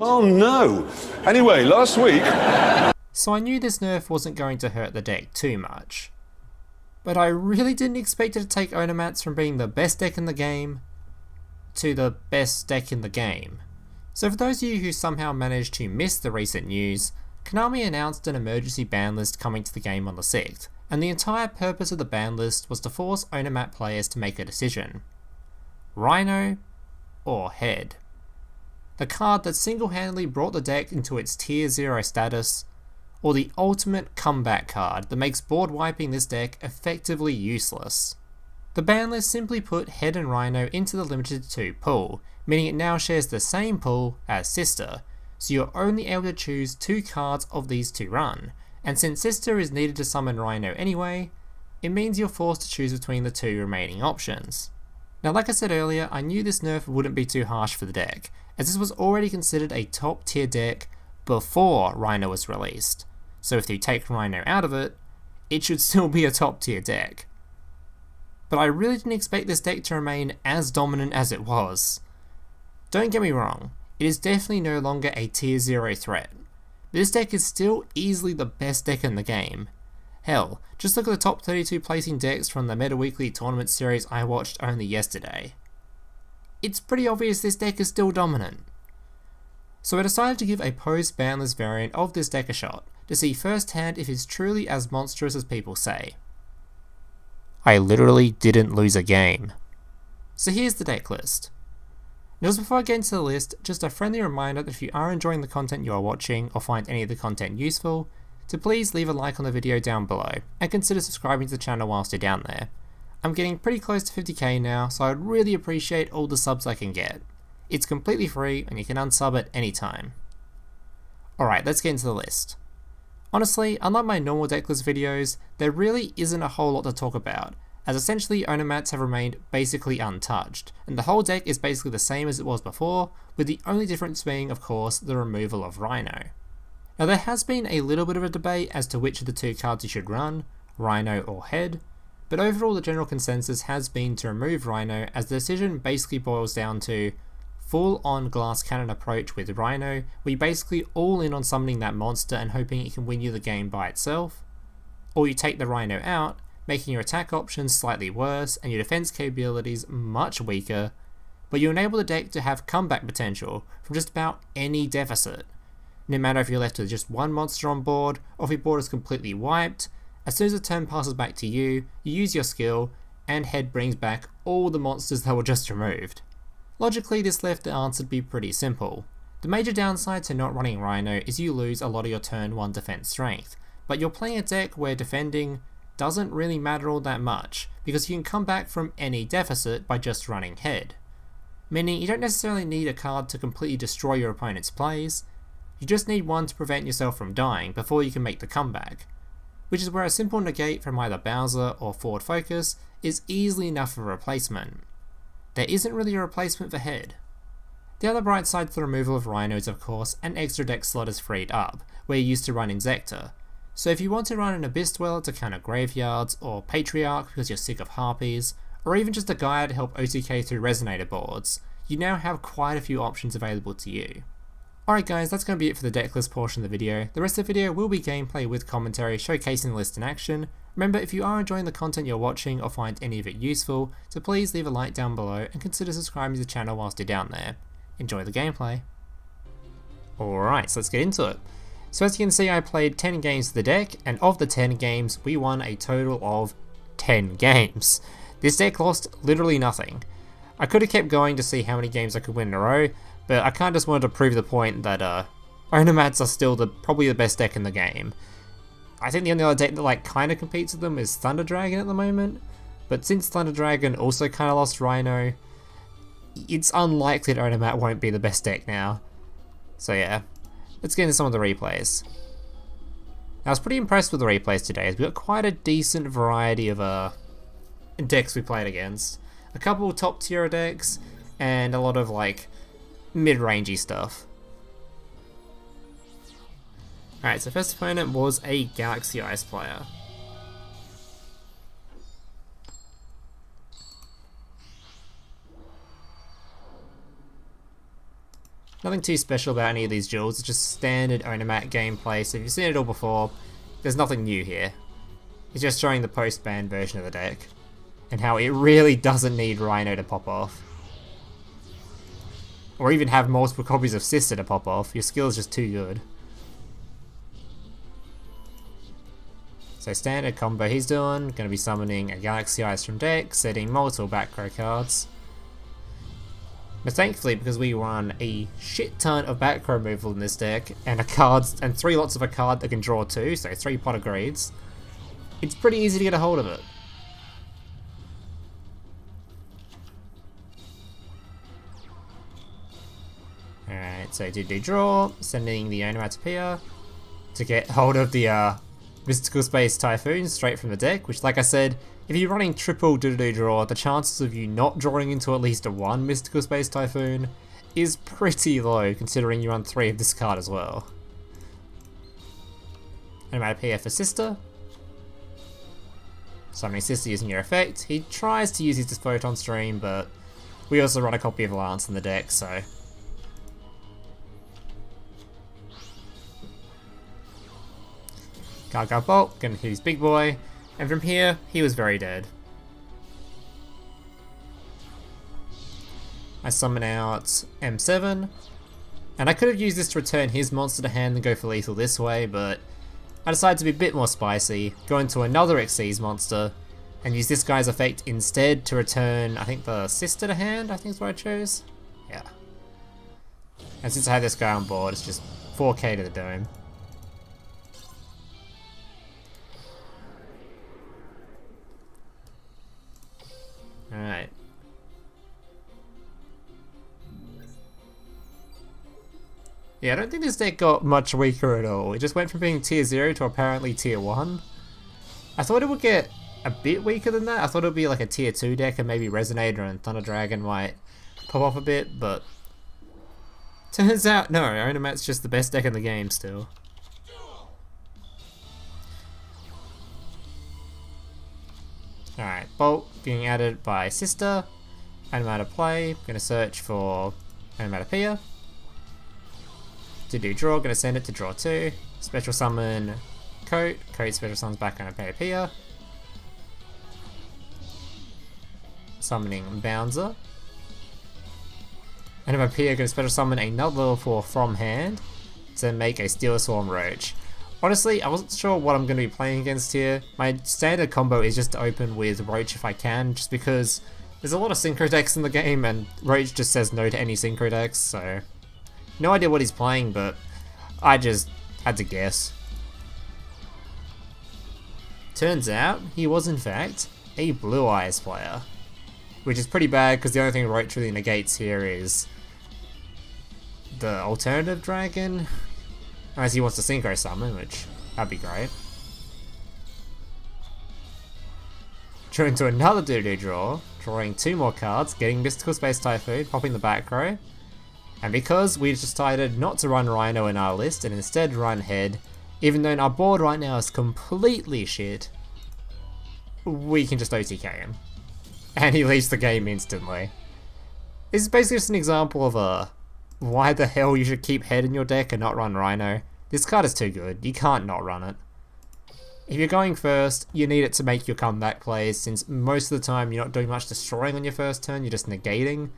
Oh no! Anyway, last week... So I knew this nerf wasn't going to hurt the deck too much. But I really didn't expect it to take Onomats from being the best deck in the game to the best deck in the game. So for those of you who somehow managed to miss the recent news, Konami announced an emergency ban list coming to the game on the 6th, and the entire purpose of the ban list was to force Onomat players to make a decision. Rhino or Head. The card that single-handedly brought the deck into its tier 0 status, or the ultimate comeback card that makes board wiping this deck effectively useless. The ban list simply put Head and Rhino into the limited 2 pool, meaning it now shares the same pool as Sister, so you're only able to choose 2 cards of these to run, and since Sister is needed to summon Rhino anyway, it means you're forced to choose between the 2 remaining options. Now like I said earlier, I knew this nerf wouldn't be too harsh for the deck, as this was already considered a top tier deck before Rhino was released, so if you take Rhino out of it, it should still be a top tier deck. But I really didn't expect this deck to remain as dominant as it was. Don't get me wrong, it is definitely no longer a tier 0 threat. This deck is still easily the best deck in the game. Hell, just look at the top 32 placing decks from the Meta Weekly tournament series I watched only yesterday. It's pretty obvious this deck is still dominant. So I decided to give a post-ban list variant of this deck a shot, to see firsthand if it's truly as monstrous as people say. I literally didn't lose a game. So here's the deck list. Now just before I get into the list, just a friendly reminder that if you are enjoying the content you are watching or find any of the content useful, to please leave a like on the video down below and consider subscribing to the channel whilst you're down there. I'm getting pretty close to 50k now, so I'd really appreciate all the subs I can get. It's completely free and you can unsub at any time. Alright, let's get into the list. Honestly, unlike my normal decklist videos, there really isn't a whole lot to talk about, as essentially Onomats have remained basically untouched, and the whole deck is basically the same as it was before, with the only difference being, of course, the removal of Rhino. Now there has been a little bit of a debate as to which of the 2 cards you should run, Rhino or Head, but overall the general consensus has been to remove Rhino, as the decision basically boils down to full-on glass cannon approach with Rhino, where you basically all in on summoning that monster and hoping it can win you the game by itself, or you take the Rhino out, making your attack options slightly worse and your defense capabilities much weaker, but you enable the deck to have comeback potential from just about any deficit. No matter if you're left with just one monster on board, or if your board is completely wiped, as soon as the turn passes back to you, you use your skill, and Head brings back all the monsters that were just removed. Logically, this left the answer to be pretty simple. The major downside to not running Rhino is you lose a lot of your turn 1 defense strength, but you're playing a deck where defending doesn't really matter all that much, because you can come back from any deficit by just running Head. Meaning you don't necessarily need a card to completely destroy your opponent's plays, you just need one to prevent yourself from dying before you can make the comeback, which is where a simple negate from either Bounzer or Forward Focus is easily enough of a replacement. There isn't really a replacement for Head. The other bright side to the removal of Rhino is, of course, an extra deck slot is freed up, where you used to run Inzektor. So if you want to run an Abyss Dweller to counter graveyards, or Patriarch because you're sick of Harpies, or even just a Gaia to help OTK through Resonator boards, you now have quite a few options available to you. Alright guys, that's going to be it for the decklist portion of the video. The rest of the video will be gameplay with commentary showcasing the list in action. Remember, if you are enjoying the content you're watching or find any of it useful, so please leave a like down below and consider subscribing to the channel whilst you're down there. Enjoy the gameplay. Alright, so let's get into it. So as you can see, I played 10 games of the deck, and of the 10 games, we won a total of 10 games. This deck lost literally nothing. I could have kept going to see how many games I could win in a row, but I kind of just wanted to prove the point that Onomats are still probably the best deck in the game. I think the only other deck that kind of competes with them is Thunder Dragon at the moment, but since Thunder Dragon also kind of lost Rhino, it's unlikely that Onomat won't be the best deck now. So yeah, let's get into some of the replays. Now I was pretty impressed with the replays today, as we got quite a decent variety of decks we played against. A couple top tier decks, and a lot of mid-rangey stuff. Alright, so first opponent was a Galaxy Ice player. Nothing too special about any of these duels, it's just standard ONOMAT gameplay, so if you've seen it all before, there's nothing new here. It's just showing the post-ban version of the deck, and how it really doesn't need Rhino to pop off. Or even have multiple copies of Sister to pop off, your skill is just too good. So standard combo he's doing, going to be summoning a Galaxy Eyes from deck, setting multiple back row cards. But thankfully, because we run a shit ton of back row removal in this deck, and and 3 lots of a card that can draw 2, so 3 pot of greeds, it's pretty easy to get a hold of it. Alright, so Dodododraw, sending the Onomatopoeia to get hold of the Mystical Space Typhoon straight from the deck, which, like I said, if you're running triple Dodododraw, the chances of you not drawing into at least one Mystical Space Typhoon is pretty low, considering you run 3 of this card as well. Onomatopoeia for Sister. Summoning Sister using your effect. He tries to use his Photon stream, but we also run a copy of Lance in the deck, so... Gagagabolt, gonna hit his big boy, and from here, he was very dead. I summon out M7, and I could have used this to return his monster to hand and go for lethal this way, but I decided to be a bit more spicy, go into another Xyz monster, and use this guy's effect instead to return, I think, the Sister to hand, I think is what I chose. Yeah. And since I have this guy on board, it's just 4k to the dome. Alright. Yeah, I don't think this deck got much weaker at all. It just went from being tier 0 to apparently tier 1. I thought it would get a bit weaker than that. I thought it would be like a tier 2 deck and maybe Resonator and Thunder Dragon might pop off a bit, but... turns out, no, Onomat's just the best deck in the game still. Alright, Bolt being added by Sister. Onomata play, gonna search for Onomatopoeia. Dodododraw, gonna send it to draw 2. Special summon Coat. Coat special summons back Onomatopoeia. Summoning Bounzer. Onomatopoeia gonna special summon another level 4 from hand to make a Steelswarm Roach. Honestly, I wasn't sure what I'm going to be playing against here. My standard combo is just to open with Roach if I can, just because there's a lot of synchro decks in the game and Roach just says no to any synchro decks, so... no idea what he's playing, but I just had to guess. Turns out, he was in fact a Blue Eyes player. Which is pretty bad, because the only thing Roach really negates here is the alternative dragon. Unless he wants to synchro summon, which that'd be great. Draw into another Dodododraw, drawing 2 more cards, getting Mystical Space Typhoon, popping the back row. And because we decided not to run Rhino in our list and instead run Head, even though our board right now is completely shit, we can just OTK him. And he leaves the game instantly. This is basically just an example of why the hell you should keep Head in your deck and not run Rhino. This card is too good, you can't not run it. If you're going first, you need it to make your comeback plays, since most of the time you're not doing much destroying on your first turn, you're just negating.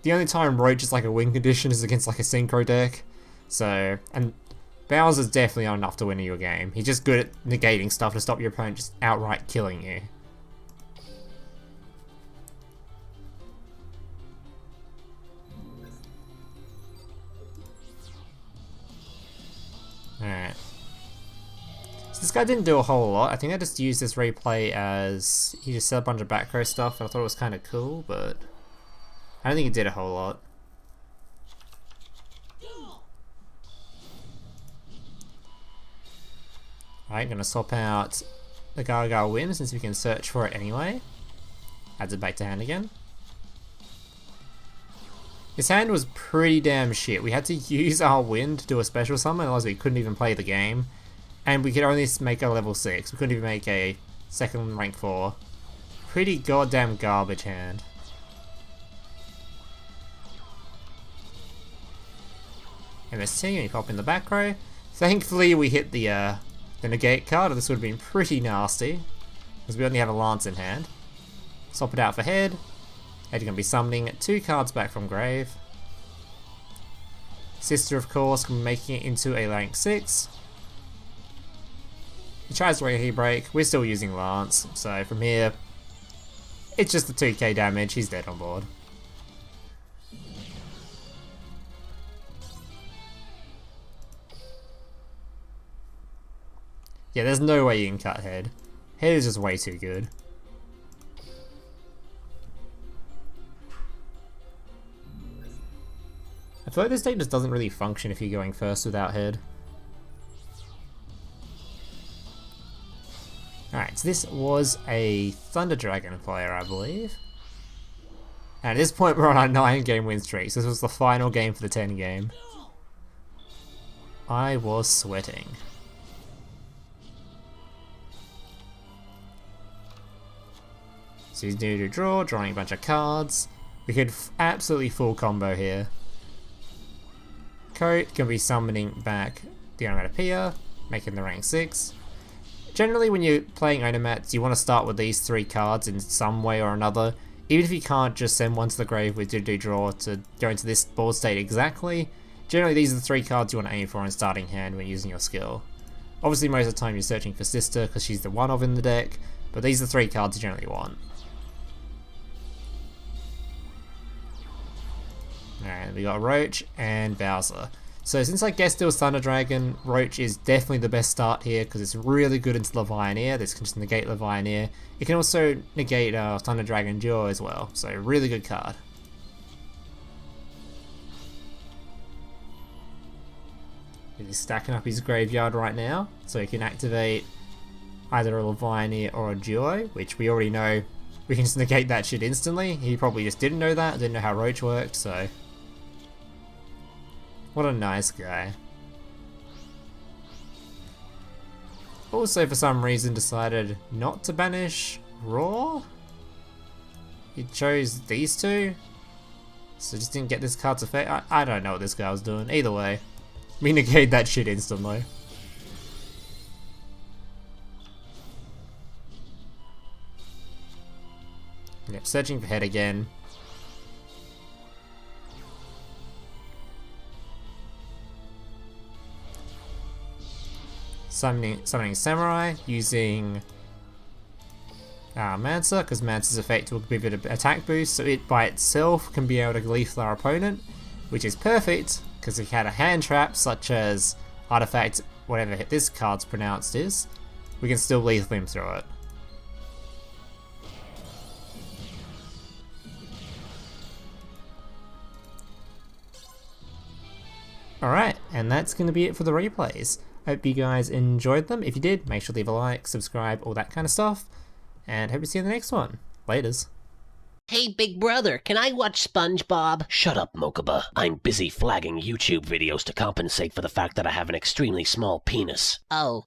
The only time Roach is like a win condition is against like a synchro deck. So, and Bounzer's definitely not enough to win you a game. He's just good at negating stuff to stop your opponent just outright killing you. Alright. So this guy didn't do a whole lot. I think I just used this replay as he just set a bunch of back row stuff and I thought it was kind of cool, but I don't think it did a whole lot. Alright, gonna swap out the Gagawind since we can search for it anyway. Adds it back to hand again. His hand was pretty damn shit. We had to use our wind to do a special summon, otherwise we couldn't even play the game. And we could only make a level 6. We couldn't even make a second rank 4. Pretty goddamn garbage hand. MST when you pop in the back row. Thankfully we hit the negate card, or this would have been pretty nasty, because we only have a lance in hand. Swap it out for head. Head going to be summoning 2 cards back from grave. Sister, of course, can be making it into a rank 6. He tries to He break. We're still using lance, so from here, it's just the 2k damage. He's dead on board. Yeah, there's no way you can cut head. Head is just way too good. I feel like this deck just doesn't really function if you're going first without head. Alright, so this was a Thunder Dragon player, I believe. And at this point we're on a 9-game win streak, so this was the final game for the 10 game. I was sweating. So he's new to draw, drawing a bunch of cards. We could absolutely full combo here. Coat can be summoning back the Onomatopoeia, making the rank 6. Generally when you're playing Onomats, you want to start with these 3 cards in some way or another. Even if you can't just send one to the grave with Dodododraw to go into this board state exactly, generally these are the 3 cards you want to aim for in starting hand when using your skill. Obviously most of the time you're searching for Sister because she's the one-of in the deck, but these are the 3 cards you generally want. Alright, we got Roach and Bounzer. So since I guessed it was Thunder Dragon, Roach is definitely the best start here because it's really good into Levianeer. This can just negate Levianeer. It can also negate Thunder Dragon Duel as well, so really good card. He's stacking up his graveyard right now, so he can activate either a Levianeer or a Duo, which we already know we can just negate that shit instantly. He probably just didn't know that, didn't know how Roach worked, so... What a nice guy. Also, for some reason, decided not to banish Raw. He chose these 2, so just didn't get this card's effect. I don't know what this guy was doing. Either way, we negate that shit instantly. Yep, searching for head again. Summoning Samurai using Mancer, because Mancer's effect will give it an attack boost, so it by itself can be able to lethal our opponent, which is perfect because if he had a hand trap such as Artifact, whatever this card's pronounced is, we can still lethal him through it. Alright, and that's going to be it for the replays. Hope you guys enjoyed them. If you did, make sure to leave a like, subscribe, all that kind of stuff. And hope to see you in the next one. Laters. Hey, big brother, can I watch SpongeBob? Shut up, Mokuba. I'm busy flagging YouTube videos to compensate for the fact that I have an extremely small penis. Oh.